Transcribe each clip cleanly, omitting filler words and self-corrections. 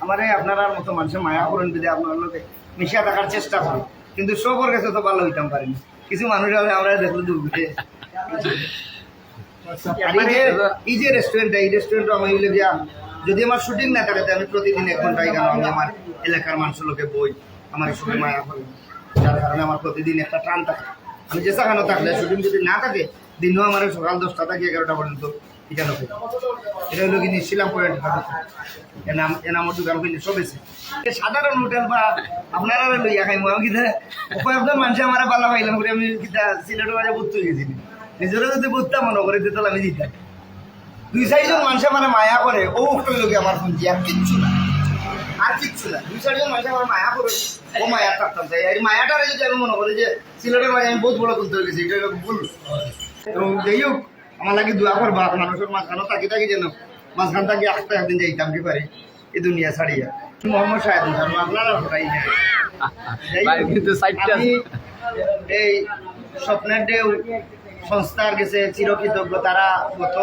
আমার আপনার মতো মানুষের মায়া করেন যদি আপনার লোকে মিশিয়া থাকার চেষ্টা করি, কিন্তু সবর কাছে তো ভালো হইতাম পারিনি। কিছু মানুষ আছে আমরা দেখলো দুর্ঘটে। এই যে রেস্টুরেন্টটা, এই রেস্টুরেন্টটা আমি যদি আমার শুটিং না থাকে আমি প্রতিদিন 1 ঘন্টা এখানে আমি আমার এলাকার মানুষের লোকে বই আমার শুটিং মায়া করি, যার কারণে আমার প্রতিদিন একটা টান থাকে। আমি যে সেখানে থাকলে শুটিং যদি না থাকে দিনও আমার সকাল 10টা থেকে 11টা পর্যন্ত এখানে হবে। এটা হলো কি নিশ্চিলাম পয়েন্ট এনামর দোকান করলে সব এসে সাধারণ হোটেল বা আপনারা লইয়া খাই আমি কিনা কয়েকজন মানুষ আমার পালা পাইলাম করে আমি কিনা সিলেটের বাজে বুঝতে গেছিলি নিজেরা যদি বুঝতাম মনে করে দিত আমি দিতাম। 2-4 জন মানুষ আমার মায়া করে ও লোকে আমার শুনছি আর কিচ্ছু না, আর কিচ্ছু না। 2-4 জন মানুষ আমার মায়া করে ও মায়া থাকতাম চাই। এই মায়াটারে যদি আমি মনে করি যে সিলেটের মাঝে আমি বহুত বড় তুলতে গেছি, এটা ভুল। এবং যাই হোক আমার লাগে দোয়া করবা মানুষের মাঝখানে থাকি থাকি যেন মাঝখান থাকি আসতে একদিন যাইতাম কি পারি এই দুনিয়া ছাড়িয়া। মোহাম্মদ শাহেদ আপনারা ওটাই আমি এই স্বপ্নের ঢেউ সংস্থার গেছে চিরকৃতজ্ঞ। তারা গত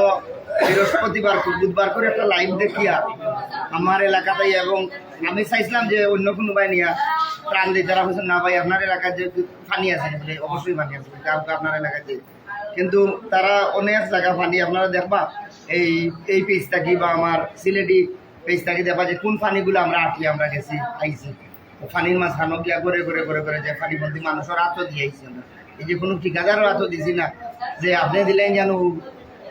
বৃহস্পতিবার বুধবার করে একটা লাইভ দেখিয়া আমার এলাকাতেই, এবং আমি চাইছিলাম যে অন্য কোনো ভাই নিয়ে প্রাণ দিই, তারা বলছেন না ভাই আপনার এলাকায় যে পানি আছে অবশ্যই পানি আছে আপনার এলাকায় যে, কিন্তু তারা অনেক জায়গা পানি আপনারা দেখবা এই পেজ থাকি বা আমার সিলেটি পেজ থাকি দেখবা যে কোন পানিগুলো আমরা আমরা গেছি আইছি পানির মাঝখানো গিয়া করে করে করে করে যে পানি বন্দি মানুষের হাতও দিয়ে আইছি আমরা। এই যে কোনো ঠিকাদারও হাতও দিছি না যে আপনি দিলেন জানো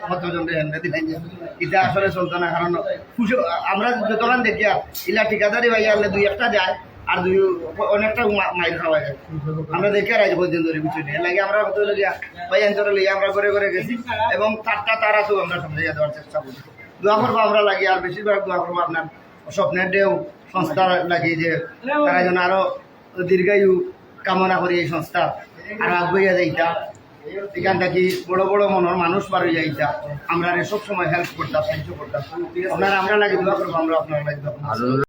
কতজন দিলেন জানো, এটা আসলে চলতো না। কারণ আমরা যতক্ষণ দেখিয়া ইলা ঠিকাদারি ভাই আনলে 2-1টা যায় আর অনেকটা মাইল খাওয়া যায়। আমরা দেখে রাজি পর্যন্ত বিষয় নিয়ে লাগে আমরা কত লগিয়া ভাই অঞ্চলে লইয়া আমরা করে করে গেছি, এবং তারা তো আমরা সমঝে দেওয়ার চেষ্টা করি। দোয়া করবো আমরা লাগি, আর বেশিরভাগ দোয়া করবো আপনার স্বপ্নের ঢেউ সংস্থা লাগি যে তারা যেন আরো দীর্ঘায়ু কামনা করি এই সংস্থা আর আগুইয়া যাইতা এখান থেকে বড় বড় মনের মানুষ বার হয়ে যাইতা আমরা সব সময় হেল্প করতাম, সাহায্য করতাম। আপনারা আমরা লাগে দোয়া করবো, আমরা আপনারা লাগে